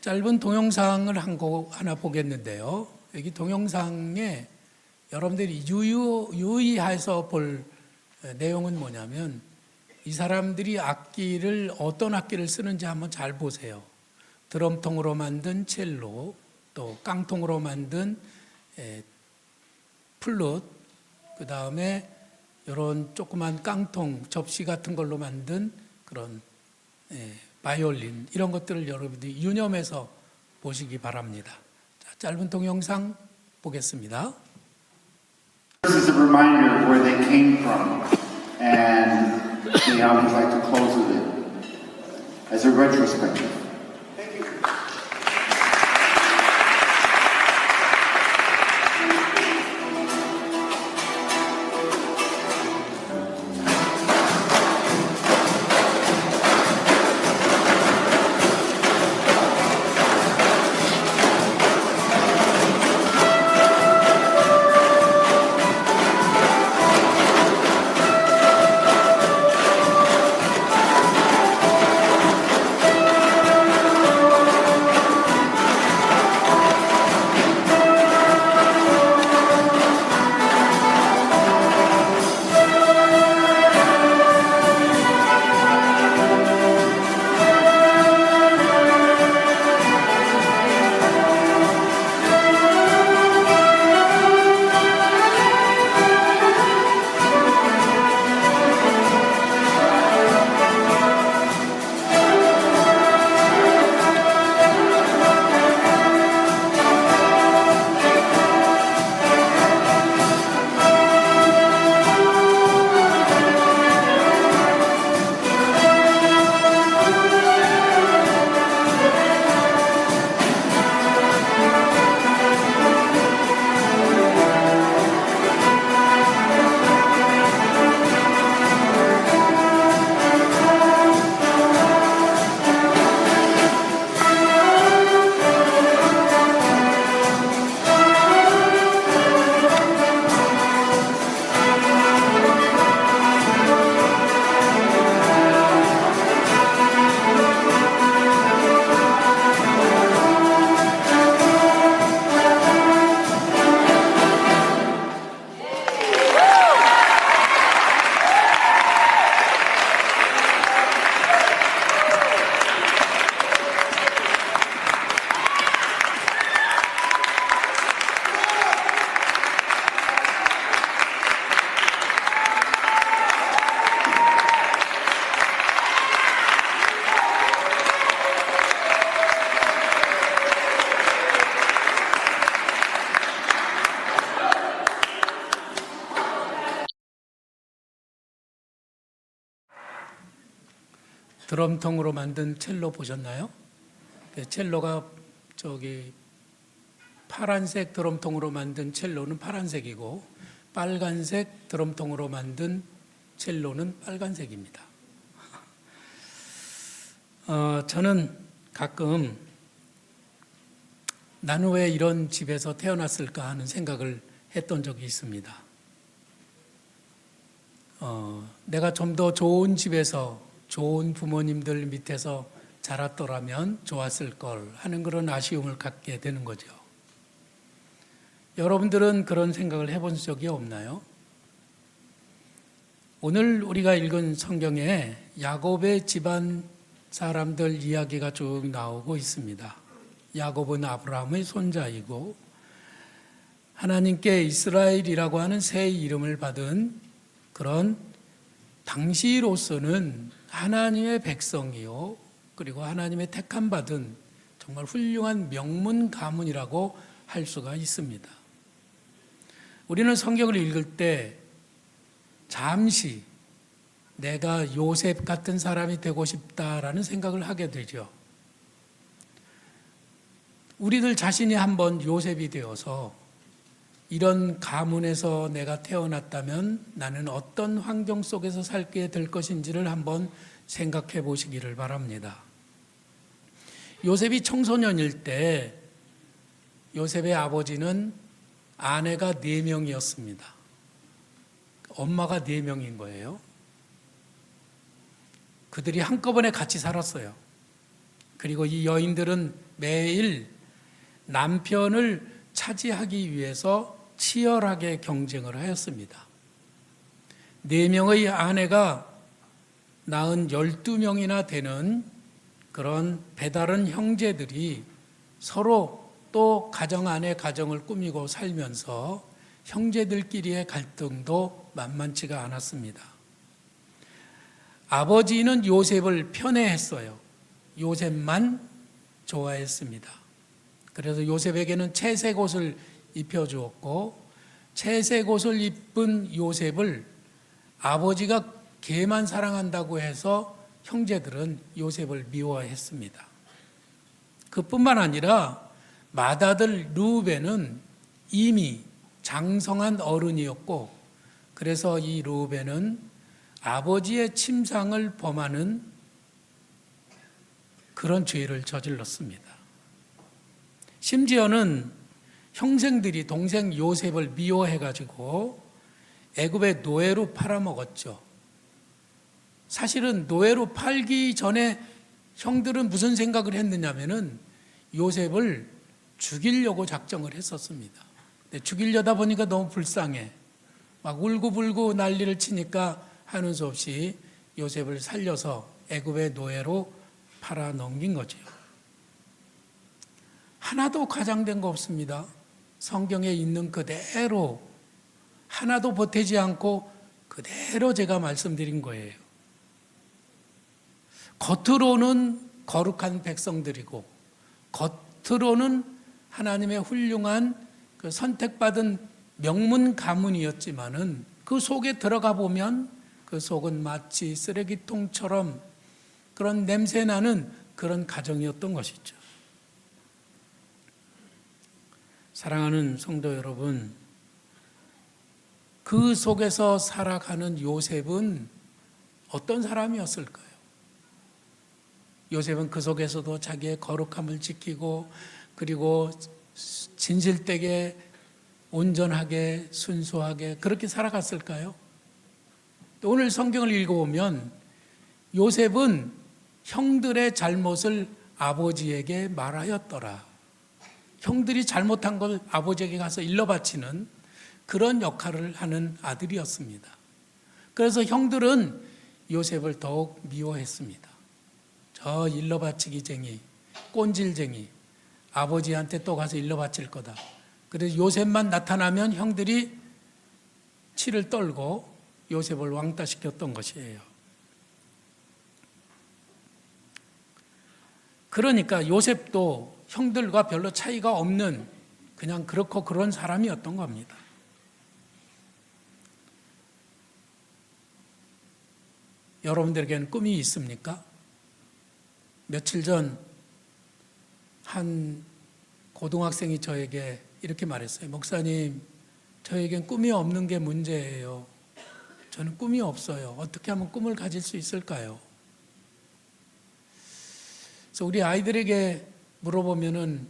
짧은 동영상을 하나 보겠는데요. 여기 동영상에 여러분들이 유의해서 볼 내용은 뭐냐면 이 사람들이 어떤 악기를 쓰는지 한번 잘 보세요. 드럼통으로 만든 첼로, 또 깡통으로 만든 플룻, 그 다음에 이런 조그만 깡통, 접시 같은 걸로 만든 그런 바이올린, 이런 것들을 여러분들이 유념해서 보시기 바랍니다. 자, 짧은 동영상 보겠습니다. This is a reminder of where they came from, and see how we'd like to close with it as a retrospective. Thank you. 드럼통으로 만든 첼로 보셨나요? 첼로가 파란색 드럼통으로 만든 첼로는 파란색이고 빨간색 드럼통으로 만든 첼로는 빨간색입니다. 저는 가끔 나는 왜 이런 집에서 태어났을까 하는 생각을 했던 적이 있습니다. 내가 좀 더 좋은 집에서 좋은 부모님들 밑에서 자랐더라면 좋았을 걸 하는 그런 아쉬움을 갖게 되는 거죠. 여러분들은 그런 생각을 해본 적이 없나요? 오늘 우리가 읽은 성경에 야곱의 집안 사람들 이야기가 쭉 나오고 있습니다. 야곱은 아브라함의 손자이고 하나님께 이스라엘이라고 하는 새 이름을 받은 그런 당시로서는 하나님의 백성이요, 그리고 하나님의 택함 받은 정말 훌륭한 명문 가문이라고 할 수가 있습니다. 우리는 성경을 읽을 때 잠시 내가 요셉 같은 사람이 되고 싶다라는 생각을 하게 되죠. 우리들 자신이 한번 요셉이 되어서 이런 가문에서 내가 태어났다면 나는 어떤 환경 속에서 살게 될 것인지를 한번 생각해 보시기를 바랍니다. 요셉이 청소년일 때 요셉의 아버지는 아내가 4명이었습니다. 엄마가 4명인 거예요. 그들이 한꺼번에 같이 살았어요. 그리고 이 여인들은 매일 남편을 차지하기 위해서 치열하게 경쟁을 하였습니다. 4명의 아내가 낳은 12명이나 되는 그런 배다른 형제들이 서로 또 가정 안에 가정을 꾸미고 살면서 형제들끼리의 갈등도 만만치가 않았습니다. 아버지는 요셉을 편애했어요. 요셉만 좋아했습니다. 그래서 요셉에게는 채색 옷을 입혀주었고, 채색 옷을 입은 요셉을 아버지가 걔만 사랑한다고 해서 형제들은 요셉을 미워했습니다. 그뿐만 아니라 맏아들 르우벤은 이미 장성한 어른이었고, 그래서 이 르우벤은 아버지의 침상을 범하는 그런 죄를 저질렀습니다. 심지어는 형생들이 동생 요셉을 미워해가지고 애굽의 노예로 팔아먹었죠. 사실은 노예로 팔기 전에 형들은 무슨 생각을 했느냐면은 요셉을 죽이려고 작정을 했었습니다. 근데 죽이려다 보니까 너무 불쌍해. 막 울고불고 난리를 치니까 하는 수 없이 요셉을 살려서 애굽의 노예로 팔아 넘긴 거죠. 하나도 과장된 거 없습니다. 성경에 있는 그대로 하나도 보태지 않고 그대로 제가 말씀드린 거예요. 겉으로는 거룩한 백성들이고 겉으로는 하나님의 훌륭한 그 선택받은 명문 가문이었지만은 그 속에 들어가 보면 그 속은 마치 쓰레기통처럼 그런 냄새나는 그런 가정이었던 것이죠. 사랑하는 성도 여러분, 그 속에서 살아가는 요셉은 어떤 사람이었을까요? 요셉은 그 속에서도 자기의 거룩함을 지키고 그리고 진실되게 온전하게 순수하게 그렇게 살아갔을까요? 또 오늘 성경을 읽어보면 요셉은 형들의 잘못을 아버지에게 말하였더라. 형들이 잘못한 걸 아버지에게 가서 일러바치는 그런 역할을 하는 아들이었습니다. 그래서 형들은 요셉을 더욱 미워했습니다. 저 일러바치기쟁이, 꼰질쟁이, 아버지한테 또 가서 일러바칠 거다. 그래서 요셉만 나타나면 형들이 치를 떨고 요셉을 왕따시켰던 것이에요. 그러니까 요셉도 형들과 별로 차이가 없는 그냥 그렇고 그런 사람이었던 겁니다. 여러분들에게는 꿈이 있습니까? 며칠 전 한 고등학생이 저에게 이렇게 말했어요. 목사님, 저에겐 꿈이 없는 게 문제예요. 저는 꿈이 없어요. 어떻게 하면 꿈을 가질 수 있을까요? 그래서 우리 아이들에게 물어보면은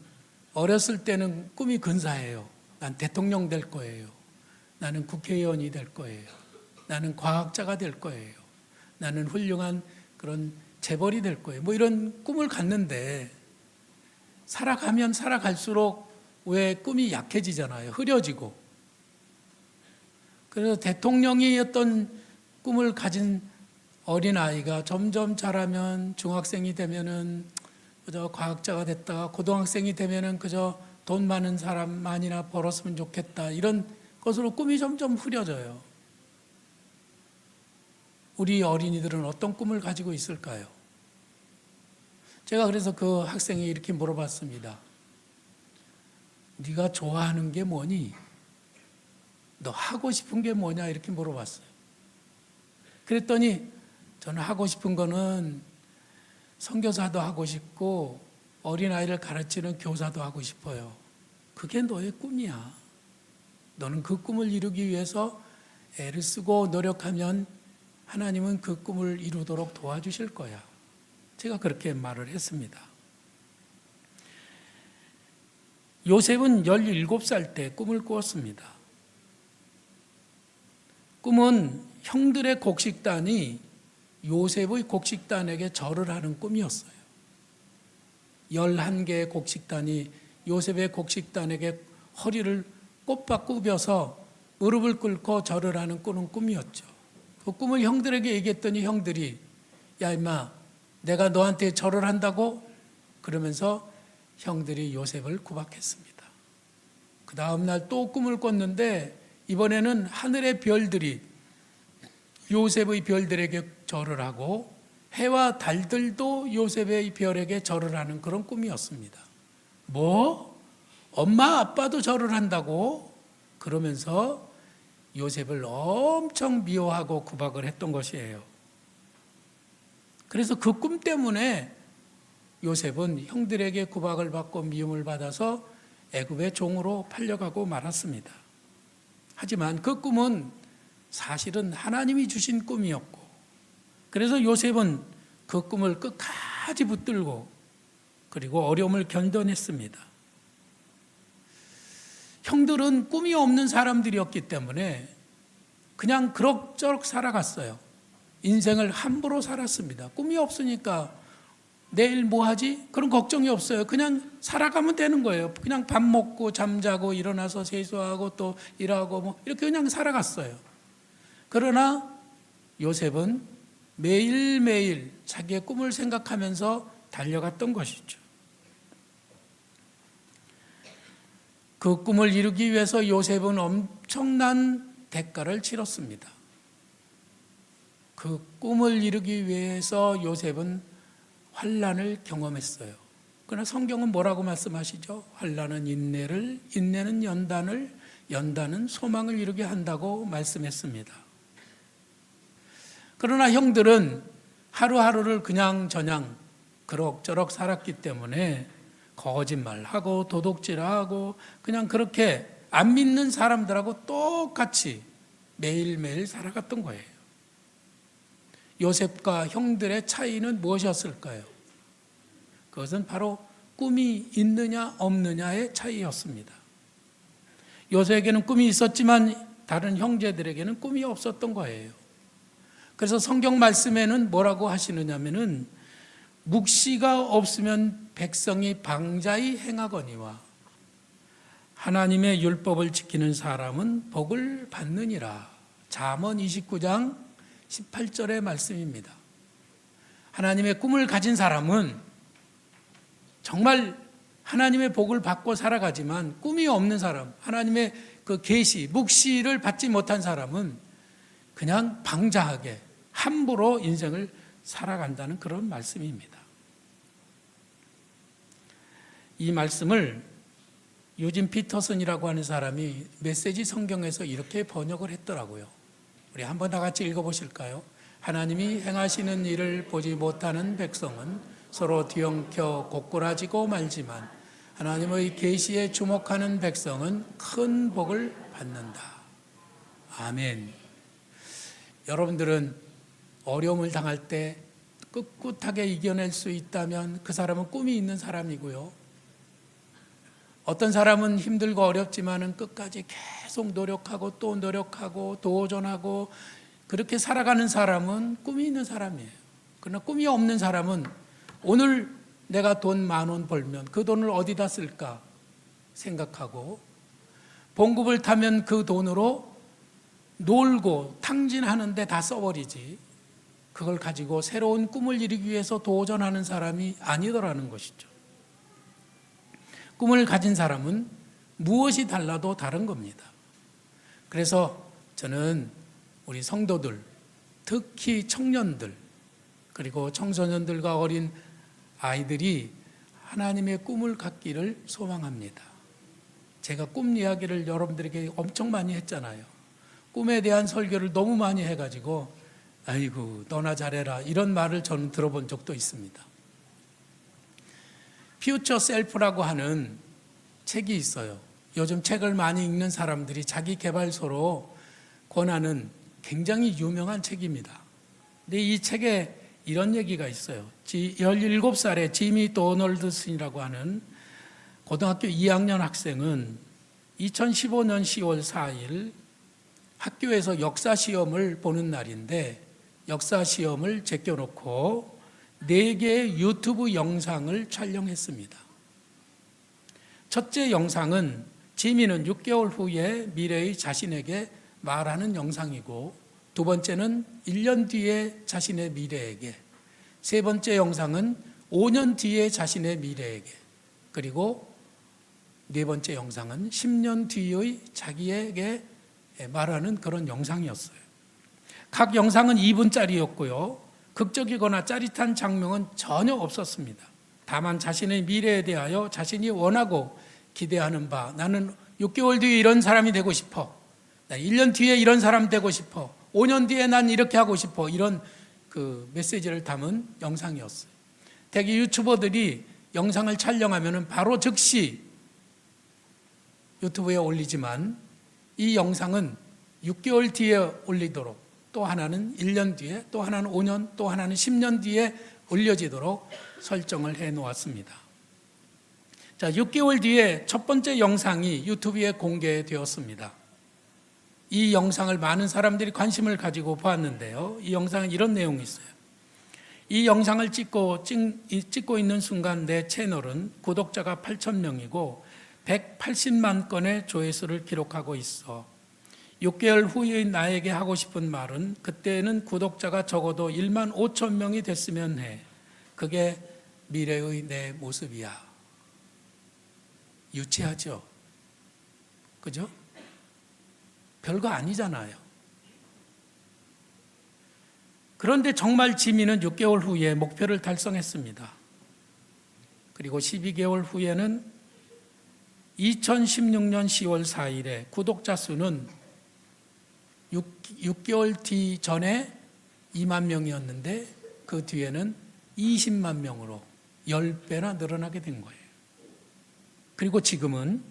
어렸을 때는 꿈이 근사해요. 난 대통령 될 거예요. 나는 국회의원이 될 거예요. 나는 과학자가 될 거예요. 나는 훌륭한 그런 재벌이 될 거예요. 뭐 이런 꿈을 갖는데 살아가면 살아갈수록 왜 꿈이 약해지잖아요. 흐려지고. 그래서 대통령이었던 꿈을 가진 어린아이가 점점 자라면 중학생이 되면은 그저 과학자가 됐다가 고등학생이 되면은 그저 돈 많은 사람만이나 벌었으면 좋겠다. 이런 것으로 꿈이 점점 흐려져요. 우리 어린이들은 어떤 꿈을 가지고 있을까요? 제가 그래서 그 학생이 이렇게 물어봤습니다. 네가 좋아하는 게 뭐니? 너 하고 싶은 게 뭐냐? 이렇게 물어봤어요. 그랬더니 저는 하고 싶은 거는 선교사도 하고 싶고 어린아이를 가르치는 교사도 하고 싶어요. 그게 너의 꿈이야. 너는 그 꿈을 이루기 위해서 애를 쓰고 노력하면 하나님은 그 꿈을 이루도록 도와주실 거야. 제가 그렇게 말을 했습니다. 요셉은 17살 때 꿈을 꾸었습니다. 꿈은 형들의 곡식단이 요셉의 곡식단에게 절을 하는 꿈이었어요. 11개의 곡식단이 요셉의 곡식단에게 허리를 꼽아 굽여서 무릎을 꿇고 절을 하는 꾸는 꿈이었죠. 그 꿈을 형들에게 얘기했더니 형들이 야 임마 내가 너한테 절을 한다고? 그러면서 형들이 요셉을 구박했습니다. 그 다음 날 또 꿈을 꿨는데 이번에는 하늘의 별들이 요셉의 별들에게 절을 하고 해와 달들도 요셉의 별에게 절을 하는 그런 꿈이었습니다. 뭐? 엄마 아빠도 절을 한다고? 그러면서 요셉을 엄청 미워하고 구박을 했던 것이에요. 그래서 그 꿈 때문에 요셉은 형들에게 구박을 받고 미움을 받아서 애굽의 종으로 팔려가고 말았습니다. 하지만 그 꿈은 사실은 하나님이 주신 꿈이었고, 그래서 요셉은 그 꿈을 끝까지 붙들고 그리고 어려움을 견뎌냈습니다. 형들은 꿈이 없는 사람들이었기 때문에 그냥 그럭저럭 살아갔어요. 인생을 함부로 살았습니다. 꿈이 없으니까 내일 뭐 하지? 그런 걱정이 없어요. 그냥 살아가면 되는 거예요. 그냥 밥 먹고 잠자고 일어나서 세수하고 또 일하고 뭐 이렇게 그냥 살아갔어요. 그러나 요셉은 매일매일 자기의 꿈을 생각하면서 달려갔던 것이죠. 그 꿈을 이루기 위해서 요셉은 엄청난 대가를 치렀습니다. 그 꿈을 이루기 위해서 요셉은 환난을 경험했어요. 그러나 성경은 뭐라고 말씀하시죠? 환난은 인내를, 인내는 연단을, 연단은 소망을 이루게 한다고 말씀했습니다. 그러나 형들은 하루하루를 그냥저냥 그럭저럭 살았기 때문에 거짓말하고 도둑질하고 그냥 그렇게 안 믿는 사람들하고 똑같이 매일매일 살아갔던 거예요. 요셉과 형들의 차이는 무엇이었을까요? 그것은 바로 꿈이 있느냐 없느냐의 차이였습니다. 요셉에게는 꿈이 있었지만 다른 형제들에게는 꿈이 없었던 거예요. 그래서 성경 말씀에는 뭐라고 하시느냐면은 묵시가 없으면 백성이 방자히 행하거니와 하나님의 율법을 지키는 사람은 복을 받느니라. 잠언 29장 18절의 말씀입니다. 하나님의 꿈을 가진 사람은 정말 하나님의 복을 받고 살아가지만 꿈이 없는 사람, 하나님의 그 계시, 묵시를 받지 못한 사람은 그냥 방자하게 함부로 인생을 살아간다는 그런 말씀입니다. 이 말씀을 유진 피터슨이라고 하는 사람이 메시지 성경에서 이렇게 번역을 했더라고요. 우리 한번 다 같이 읽어보실까요? 하나님이 행하시는 일을 보지 못하는 백성은 서로 뒤엉켜 고꾸라지고 말지만 하나님의 계시에 주목하는 백성은 큰 복을 받는다. 아멘. 여러분들은 어려움을 당할 때 꿋꿋하게 이겨낼 수 있다면 그 사람은 꿈이 있는 사람이고요. 어떤 사람은 힘들고 어렵지만은 끝까지 계속 노력하고 또 노력하고 도전하고 그렇게 살아가는 사람은 꿈이 있는 사람이에요. 그러나 꿈이 없는 사람은 오늘 내가 돈 10,000원 벌면 그 돈을 어디다 쓸까 생각하고 봉급을 타면 그 돈으로 놀고 탕진하는 데 다 써버리지 그걸 가지고 새로운 꿈을 이루기 위해서 도전하는 사람이 아니더라는 것이죠. 꿈을 가진 사람은 무엇이 달라도 다른 겁니다. 그래서 저는 우리 성도들, 특히 청년들, 그리고 청소년들과 어린 아이들이 하나님의 꿈을 갖기를 소망합니다. 제가 꿈 이야기를 여러분들에게 엄청 많이 했잖아요. 꿈에 대한 설교를 너무 많이 해가지고 아이고 너나 잘해라 이런 말을 저는 들어본 적도 있습니다. 퓨처 셀프라고 하는 책이 있어요. 요즘 책을 많이 읽는 사람들이 자기 개발서로 권하는 굉장히 유명한 책입니다. 근데 이 책에 이런 얘기가 있어요. 17살의 지미 도널드슨이라고 하는 고등학교 2학년 학생은 2015년 10월 4일 학교에서 역사 시험을 보는 날인데 역사 시험을 제껴놓고 4개의 유튜브 영상을 촬영했습니다. 첫째 영상은 지민은 6개월 후에 미래의 자신에게 말하는 영상이고, 두 번째는 1년 뒤에 자신의 미래에게, 세 번째 영상은 5년 뒤에 자신의 미래에게, 그리고 네 번째 영상은 10년 뒤의 자기에게 말하는 그런 영상이었어요. 각 영상은 2분짜리였고요. 극적이거나 짜릿한 장면은 전혀 없었습니다. 다만 자신의 미래에 대하여 자신이 원하고 기대하는 바, 나는 6개월 뒤에 이런 사람이 되고 싶어, 1년 뒤에 이런 사람 되고 싶어, 5년 뒤에 난 이렇게 하고 싶어, 이런 그 메시지를 담은 영상이었어요. 대개 유튜버들이 영상을 촬영하면 바로 즉시 유튜브에 올리지만, 이 영상은 6개월 뒤에 올리도록, 또 하나는 1년 뒤에, 또 하나는 5년, 또 하나는 10년 뒤에 올려지도록 설정을 해 놓았습니다. 자, 6개월 뒤에 첫 번째 영상이 유튜브에 공개되었습니다. 이 영상을 많은 사람들이 관심을 가지고 보았는데요. 이 영상은 이런 내용이 있어요. 이 영상을 찍고 있는 순간 내 채널은 구독자가 8,000명이고 180만 건의 조회수를 기록하고 있어. 6개월 후에 나에게 하고 싶은 말은 그때는 구독자가 적어도 1만 5천 명이 됐으면 해. 그게 미래의 내 모습이야. 유치하죠? 그죠? 별거 아니잖아요. 그런데 정말 지민은 6개월 후에 목표를 달성했습니다. 그리고 12개월 후에는 2016년 10월 4일에 구독자 수는 6개월 뒤 전에 2만 명이었는데 그 뒤에는 20만 명으로 10배나 늘어나게 된 거예요. 그리고 지금은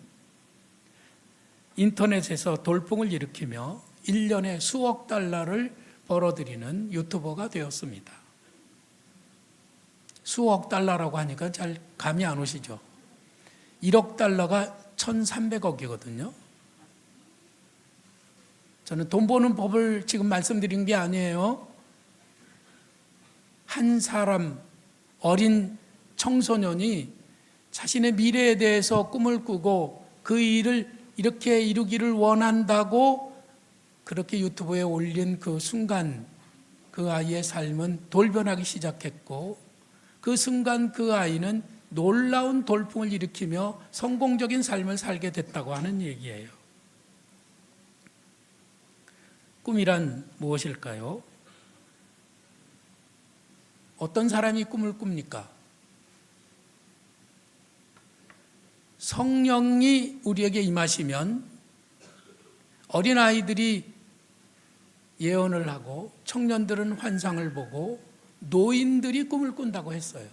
인터넷에서 돌풍을 일으키며 1년에 수억 달러를 벌어들이는 유튜버가 되었습니다. 수억 달러라고 하니까 잘 감이 안 오시죠? 1억 달러가 1,300억이거든요. 저는 돈 버는 법을 지금 말씀드린 게 아니에요. 한 사람, 어린 청소년이 자신의 미래에 대해서 꿈을 꾸고 그 일을 이렇게 이루기를 원한다고 그렇게 유튜브에 올린 그 순간 그 아이의 삶은 돌변하기 시작했고, 그 순간 그 아이는 놀라운 돌풍을 일으키며 성공적인 삶을 살게 됐다고 하는 얘기예요. 꿈이란 무엇일까요? 어떤 사람이 꿈을 꿉니까? 성령이 우리에게 임하시면 어린아이들이 예언을 하고 청년들은 환상을 보고 노인들이 꿈을 꾼다고 했어요.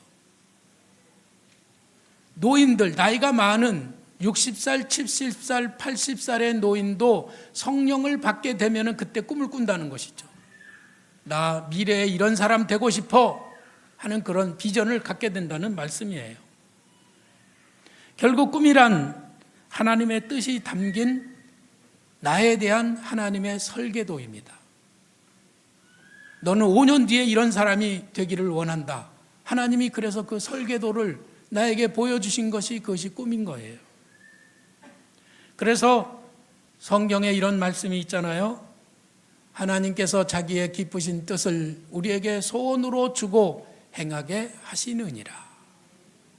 노인들, 나이가 많은 60살, 70살, 80살의 노인도 성령을 받게 되면 그때 꿈을 꾼다는 것이죠. 나 미래에 이런 사람 되고 싶어 하는 그런 비전을 갖게 된다는 말씀이에요. 결국 꿈이란 하나님의 뜻이 담긴 나에 대한 하나님의 설계도입니다. 너는 5년 뒤에 이런 사람이 되기를 원한다. 하나님이 그래서 그 설계도를 나에게 보여주신 것이 그것이 꿈인 거예요. 그래서 성경에 이런 말씀이 있잖아요. 하나님께서 자기의 기쁘신 뜻을 우리에게 소원으로 주고 행하게 하시느니라.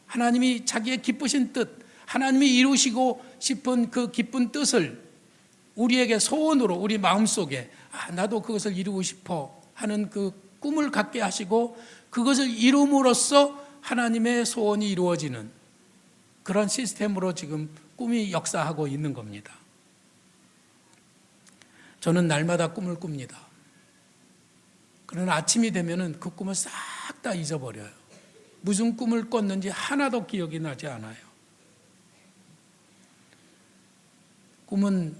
하나님이 자기의 기쁘신 뜻, 하나님이 이루시고 싶은 그 기쁜 뜻을 우리에게 소원으로 우리 마음속에 나도 그것을 이루고 싶어 하는 그 꿈을 갖게 하시고 그것을 이룸으로써 하나님의 소원이 이루어지는 그런 시스템으로 지금 꿈이 역사하고 있는 겁니다. 저는 날마다 꿈을 꿉니다. 그러나 아침이 되면은 그 꿈을 싹 다 잊어버려요. 무슨 꿈을 꿨는지 하나도 기억이 나지 않아요. 꿈은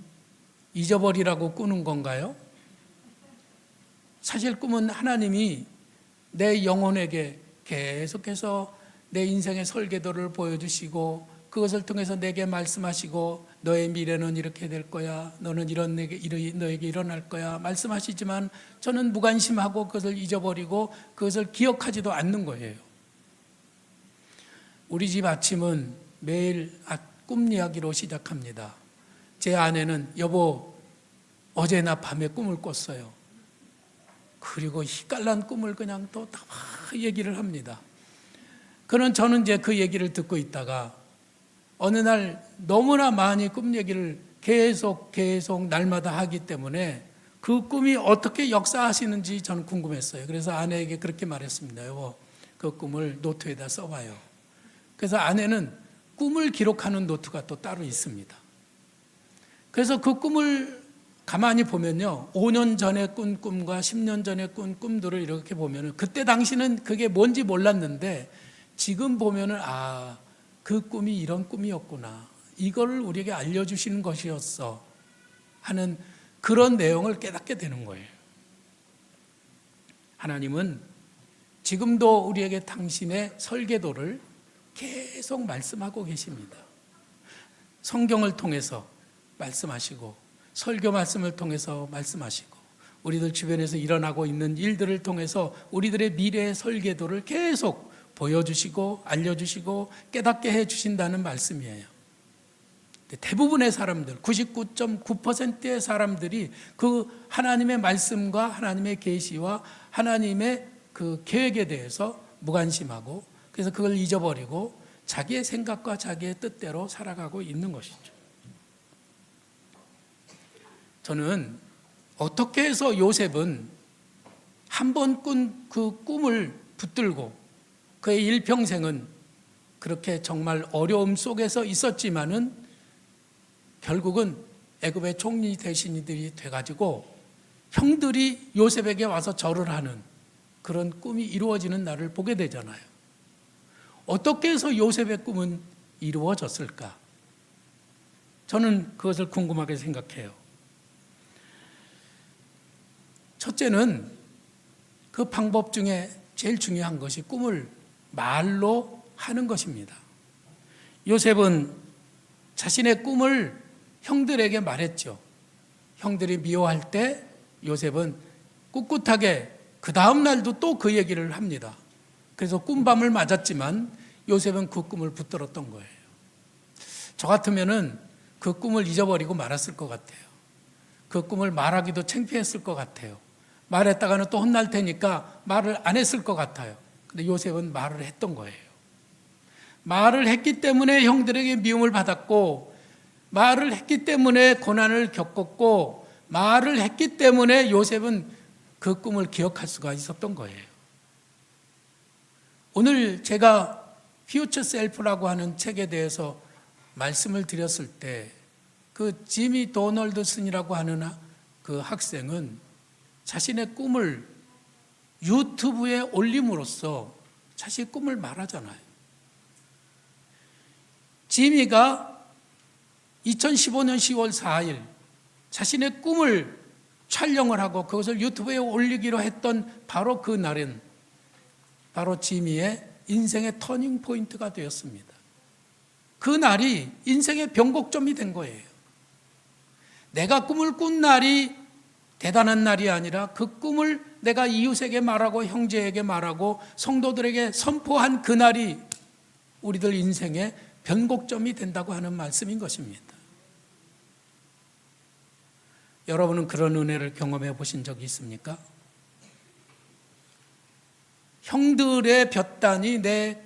잊어버리라고 꾸는 건가요? 사실 꿈은 하나님이 내 영혼에게 계속해서 내 인생의 설계도를 보여주시고 그것을 통해서 내게 말씀하시고 너의 미래는 이렇게 될 거야. 너는 너에게 일어날 거야. 말씀하시지만 저는 무관심하고 그것을 잊어버리고 그것을 기억하지도 않는 거예요. 우리 집 아침은 매일 꿈 이야기로 시작합니다. 제 아내는 여보 어제 나 밤에 꿈을 꿨어요. 그리고 희깔난 꿈을 그냥 또 다 얘기를 합니다. 저는 이제 그 얘기를 듣고 있다가 어느 날 너무나 많이 꿈 얘기를 계속 날마다 하기 때문에 그 꿈이 어떻게 역사하시는지 저는 궁금했어요. 그래서 아내에게 그렇게 말했습니다. 여보, 그 꿈을 노트에다 써봐요. 그래서 아내는 꿈을 기록하는 노트가 또 따로 있습니다. 그래서 그 꿈을 가만히 보면요, 5년 전에 꾼 꿈과 10년 전에 꾼 꿈들을 이렇게 보면은 그때 당시는 그게 뭔지 몰랐는데 지금 보면은 그 꿈이 이런 꿈이었구나. 이걸 우리에게 알려주시는 것이었어. 하는 그런 내용을 깨닫게 되는 거예요. 하나님은 지금도 우리에게 당신의 설계도를 계속 말씀하고 계십니다. 성경을 통해서 말씀하시고 설교 말씀을 통해서 말씀하시고 우리들 주변에서 일어나고 있는 일들을 통해서 우리들의 미래의 설계도를 계속 보여주시고 알려주시고 깨닫게 해주신다는 말씀이에요. 대부분의 사람들, 99.9%의 사람들이 그 하나님의 말씀과 하나님의 계시와 하나님의 그 계획에 대해서 무관심하고 그래서 그걸 잊어버리고 자기의 생각과 자기의 뜻대로 살아가고 있는 것이죠. 저는 어떻게 해서 요셉은 한 번 꾼 그 꿈을 붙들고 그의 일평생은 그렇게 정말 어려움 속에서 있었지만은 결국은 애굽의 총리 대신들이 돼가지고 형들이 요셉에게 와서 절을 하는 그런 꿈이 이루어지는 날을 보게 되잖아요. 어떻게 해서 요셉의 꿈은 이루어졌을까? 저는 그것을 궁금하게 생각해요. 첫째는 그 방법 중에 제일 중요한 것이 꿈을 말로 하는 것입니다. 요셉은 자신의 꿈을 형들에게 말했죠. 형들이 미워할 때 요셉은 꿋꿋하게 그 다음 날도 또 그 얘기를 합니다. 그래서 꿈밤을 맞았지만 요셉은 그 꿈을 붙들었던 거예요. 저 같으면은 그 꿈을 잊어버리고 말았을 것 같아요. 그 꿈을 말하기도 창피했을 것 같아요. 말했다가는 또 혼날 테니까 말을 안 했을 것 같아요. 근데 요셉은 말을 했던 거예요. 말을 했기 때문에 형들에게 미움을 받았고, 말을 했기 때문에 고난을 겪었고, 말을 했기 때문에 요셉은 그 꿈을 기억할 수가 있었던 거예요. 오늘 제가 퓨처 셀프라고 하는 책에 대해서 말씀을 드렸을 때 그 지미 도널드슨이라고 하는 그 학생은 자신의 꿈을 유튜브에 올림으로써 자신의 꿈을 말하잖아요. 지미가 2015년 10월 4일 자신의 꿈을 촬영을 하고 그것을 유튜브에 올리기로 했던 바로 그 날은 바로 지미의 인생의 터닝 포인트가 되었습니다. 그 날이 인생의 변곡점이 된 거예요. 내가 꿈을 꾼 날이 대단한 날이 아니라 그 꿈을 내가 이웃에게 말하고 형제에게 말하고 성도들에게 선포한 그 날이 우리들 인생의 변곡점이 된다고 하는 말씀인 것입니다. 여러분은 그런 은혜를 경험해 보신 적이 있습니까? 형들의 볕단이 내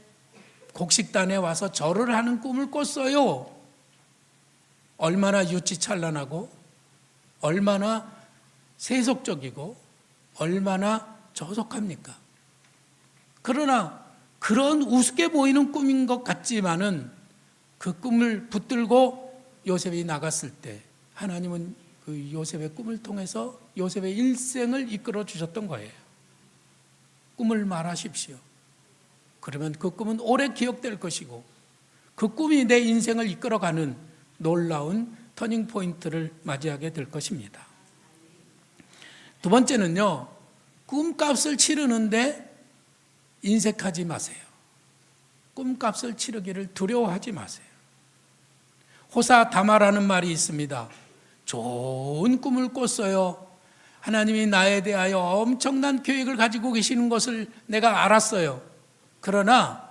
곡식단에 와서 절을 하는 꿈을 꿨어요. 얼마나 유치찬란하고 얼마나 세속적이고 얼마나 저속합니까? 그러나 그런 우습게 보이는 꿈인 것 같지만은 그 꿈을 붙들고 요셉이 나갔을 때 하나님은 그 요셉의 꿈을 통해서 요셉의 일생을 이끌어 주셨던 거예요. 꿈을 말하십시오. 그러면 그 꿈은 오래 기억될 것이고 그 꿈이 내 인생을 이끌어가는 놀라운 터닝 포인트를 맞이하게 될 것입니다. 두 번째는요, 꿈값을 치르는데 인색하지 마세요. 꿈값을 치르기를 두려워하지 마세요. 호사다마라는 말이 있습니다. 좋은 꿈을 꿨어요. 하나님이 나에 대하여 엄청난 계획을 가지고 계시는 것을 내가 알았어요. 그러나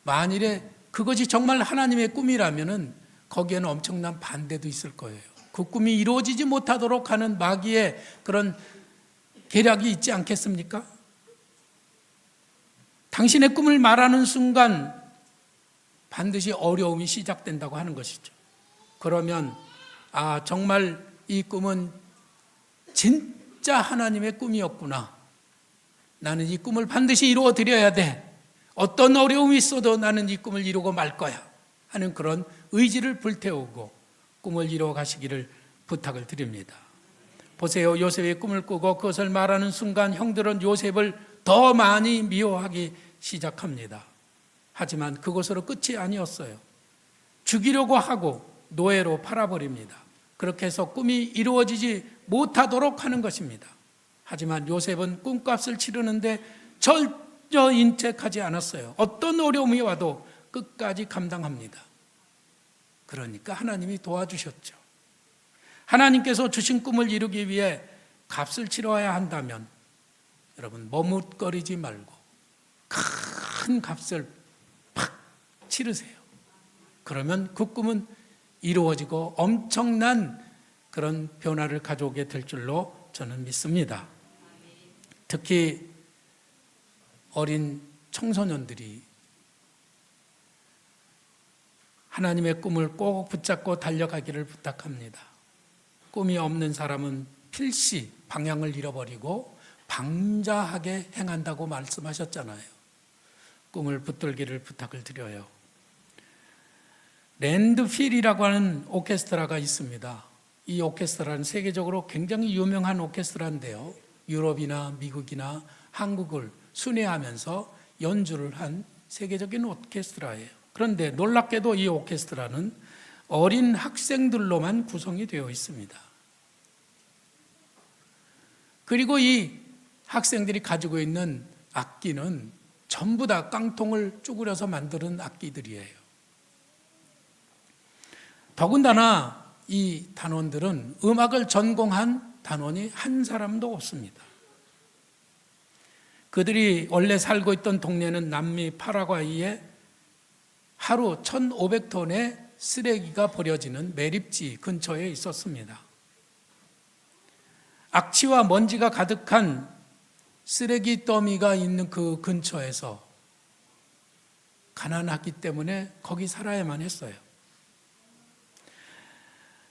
만일에 그것이 정말 하나님의 꿈이라면은 거기에는 엄청난 반대도 있을 거예요. 그 꿈이 이루어지지 못하도록 하는 마귀의 그런 계략이 있지 않겠습니까? 당신의 꿈을 말하는 순간 반드시 어려움이 시작된다고 하는 것이죠. 그러면 정말 이 꿈은 진짜 하나님의 꿈이었구나. 나는 이 꿈을 반드시 이루어 드려야 돼. 어떤 어려움이 있어도 나는 이 꿈을 이루고 말 거야 하는 그런 의지를 불태우고 꿈을 이루어 가시기를 부탁을 드립니다. 보세요. 요셉이 꿈을 꾸고 그것을 말하는 순간 형들은 요셉을 더 많이 미워하기 시작합니다. 하지만 그것으로 끝이 아니었어요. 죽이려고 하고 노예로 팔아버립니다. 그렇게 해서 꿈이 이루어지지 못하도록 하는 것입니다. 하지만 요셉은 꿈값을 치르는데 전혀 인색하지 않았어요. 어떤 어려움이 와도 끝까지 감당합니다. 그러니까 하나님이 도와주셨죠. 하나님께서 주신 꿈을 이루기 위해 값을 치러야 한다면 여러분 머뭇거리지 말고 큰 값을 팍 치르세요. 그러면 그 꿈은 이루어지고 엄청난 그런 변화를 가져오게 될 줄로 저는 믿습니다. 특히 어린 청소년들이 하나님의 꿈을 꼭 붙잡고 달려가기를 부탁합니다. 꿈이 없는 사람은 필시 방향을 잃어버리고 방자하게 행한다고 말씀하셨잖아요. 꿈을 붙들기를 부탁을 드려요. 랜드필이라고 하는 오케스트라가 있습니다. 이 오케스트라는 세계적으로 굉장히 유명한 오케스트라인데요. 유럽이나 미국이나 한국을 순회하면서 연주를 한 세계적인 오케스트라예요. 그런데 놀랍게도 이 오케스트라는 어린 학생들로만 구성이 되어 있습니다. 그리고 이 학생들이 가지고 있는 악기는 전부 다 깡통을 쭈그려서 만드는 악기들이에요. 더군다나 이 단원들은 음악을 전공한 단원이 한 사람도 없습니다. 그들이 원래 살고 있던 동네는 남미 파라과이에 하루 1,500톤의 쓰레기가 버려지는 매립지 근처에 있었습니다. 악취와 먼지가 가득한 쓰레기 더미가 있는 그 근처에서 가난하기 때문에 거기 살아야만 했어요.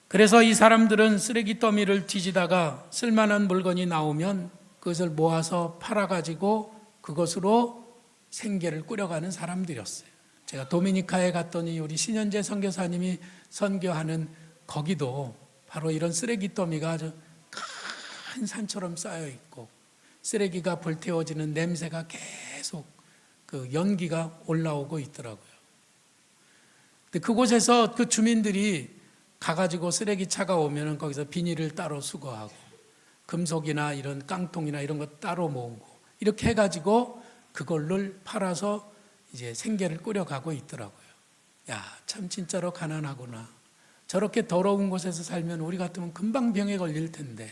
그래서 이 사람들은 쓰레기 더미를 뒤지다가 쓸만한 물건이 나오면 그것을 모아서 팔아가지고 그것으로 생계를 꾸려가는 사람들이었어요. 제가 도미니카에 갔더니 우리 신현재 선교사님이 선교하는 거기도 바로 이런 쓰레기 더미가 아주 큰 산처럼 쌓여 있고 쓰레기가 불태워지는 냄새가 계속 그 연기가 올라오고 있더라고요. 근데 그곳에서 그 주민들이 가가지고 쓰레기차가 오면은 거기서 비닐을 따로 수거하고 금속이나 이런 깡통이나 이런 거 따로 모으고 이렇게 해가지고 그걸로 팔아서 이제 생계를 꾸려가고 있더라고요. 야, 참 진짜로 가난하구나. 저렇게 더러운 곳에서 살면 우리 같으면 금방 병에 걸릴 텐데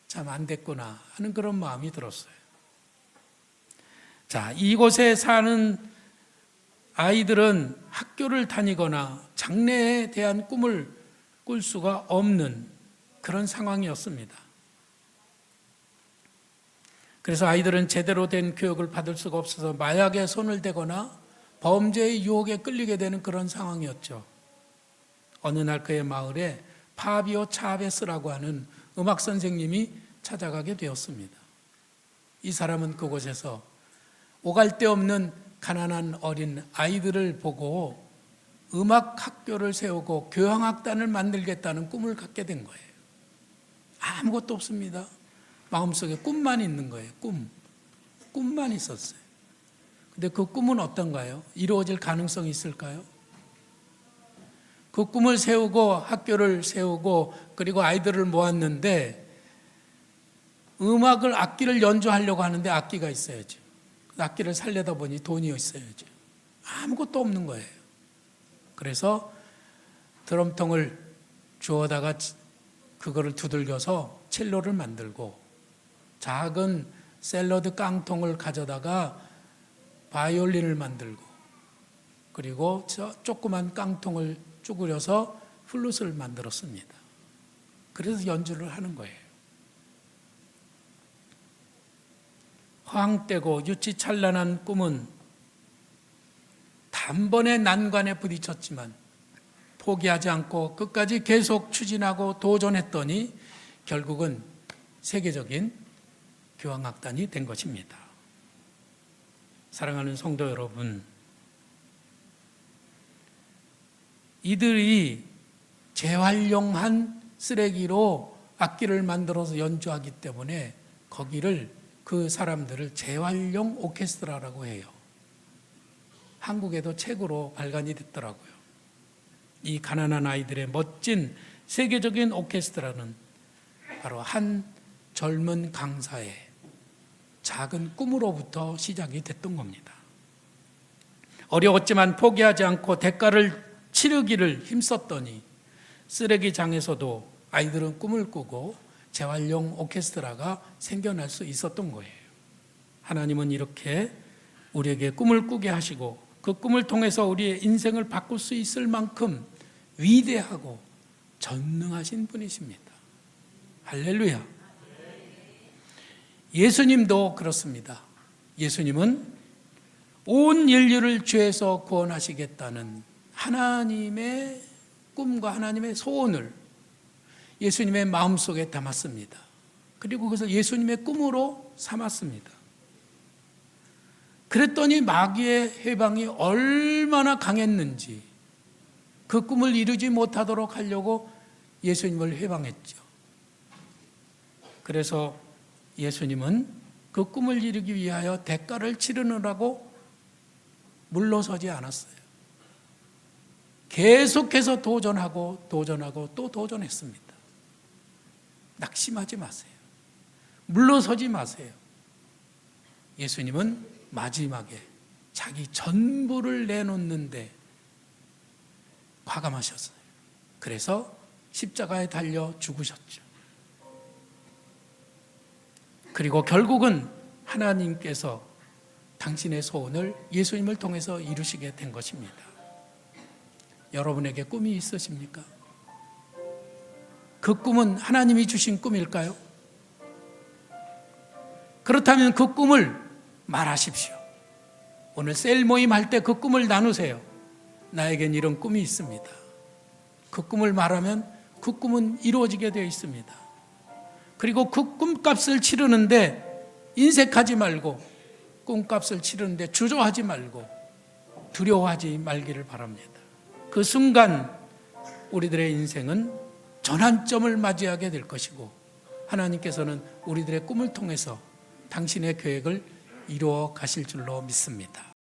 참 안 됐구나 하는 그런 마음이 들었어요. 자, 이곳에 사는 아이들은 학교를 다니거나 장래에 대한 꿈을 꿀 수가 없는 그런 상황이었습니다. 그래서 아이들은 제대로 된 교육을 받을 수가 없어서 마약에 손을 대거나 범죄의 유혹에 끌리게 되는 그런 상황이었죠. 어느 날 그의 마을에 파비오 차베스라고 하는 음악 선생님이 찾아가게 되었습니다. 이 사람은 그곳에서 오갈 데 없는 가난한 어린 아이들을 보고 음악 학교를 세우고 교향악단을 만들겠다는 꿈을 갖게 된 거예요. 아무것도 없습니다. 마음속에 꿈만 있는 거예요. 꿈만 있었어요. 근데 그 꿈은 어떤가요? 이루어질 가능성이 있을까요? 그 꿈을 세우고 학교를 세우고 그리고 아이들을 모았는데 악기를 연주하려고 하는데 악기가 있어야죠. 악기를 살려다 보니 돈이 있어야죠. 아무것도 없는 거예요. 그래서 드럼통을 주워다가 그거를 두들겨서 첼로를 만들고, 작은 샐러드 깡통을 가져다가 바이올린을 만들고, 그리고 조그만 깡통을 쭈그려서 플룻을 만들었습니다. 그래서 연주를 하는 거예요. 허황되고 유치찬란한 꿈은 단번에 난관에 부딪혔지만 포기하지 않고 끝까지 계속 추진하고 도전했더니 결국은 세계적인 교향악단이 된 것입니다. 사랑하는 성도 여러분, 이들이 재활용한 쓰레기로 악기를 만들어서 연주하기 때문에 거기를, 그 사람들을 재활용 오케스트라라고 해요. 한국에도 책으로 발간이 됐더라고요. 이 가난한 아이들의 멋진 세계적인 오케스트라는 바로 한 젊은 강사의 작은 꿈으로부터 시작이 됐던 겁니다. 어려웠지만 포기하지 않고 대가를 치르기를 힘썼더니 쓰레기장에서도 아이들은 꿈을 꾸고 재활용 오케스트라가 생겨날 수 있었던 거예요. 하나님은 이렇게 우리에게 꿈을 꾸게 하시고 그 꿈을 통해서 우리의 인생을 바꿀 수 있을 만큼 위대하고 전능하신 분이십니다. 할렐루야. 예수님도 그렇습니다. 예수님은 온 인류를 죄에서 구원하시겠다는 하나님의 꿈과 하나님의 소원을 예수님의 마음속에 담았습니다. 그리고 그것을 예수님의 꿈으로 삼았습니다. 그랬더니 마귀의 해방이 얼마나 강했는지 그 꿈을 이루지 못하도록 하려고 예수님을 해방했죠. 그래서 예수님은 그 꿈을 이루기 위하여 대가를 치르느라고 물러서지 않았어요. 계속해서 도전하고 또 도전했습니다. 낙심하지 마세요. 물러서지 마세요. 예수님은 마지막에 자기 전부를 내놓는데 과감하셨어요. 그래서 십자가에 달려 죽으셨죠. 그리고 결국은 하나님께서 당신의 소원을 예수님을 통해서 이루시게 된 것입니다. 여러분에게 꿈이 있으십니까? 그 꿈은 하나님이 주신 꿈일까요? 그렇다면 그 꿈을 말하십시오. 오늘 셀 모임 할 때 그 꿈을 나누세요. 나에겐 이런 꿈이 있습니다. 그 꿈을 말하면 그 꿈은 이루어지게 되어 있습니다. 그리고 그 꿈값을 치르는데 인색하지 말고, 꿈값을 치르는데 주저하지 말고 두려워하지 말기를 바랍니다. 그 순간 우리들의 인생은 전환점을 맞이하게 될 것이고 하나님께서는 우리들의 꿈을 통해서 당신의 계획을 이루어 가실 줄로 믿습니다.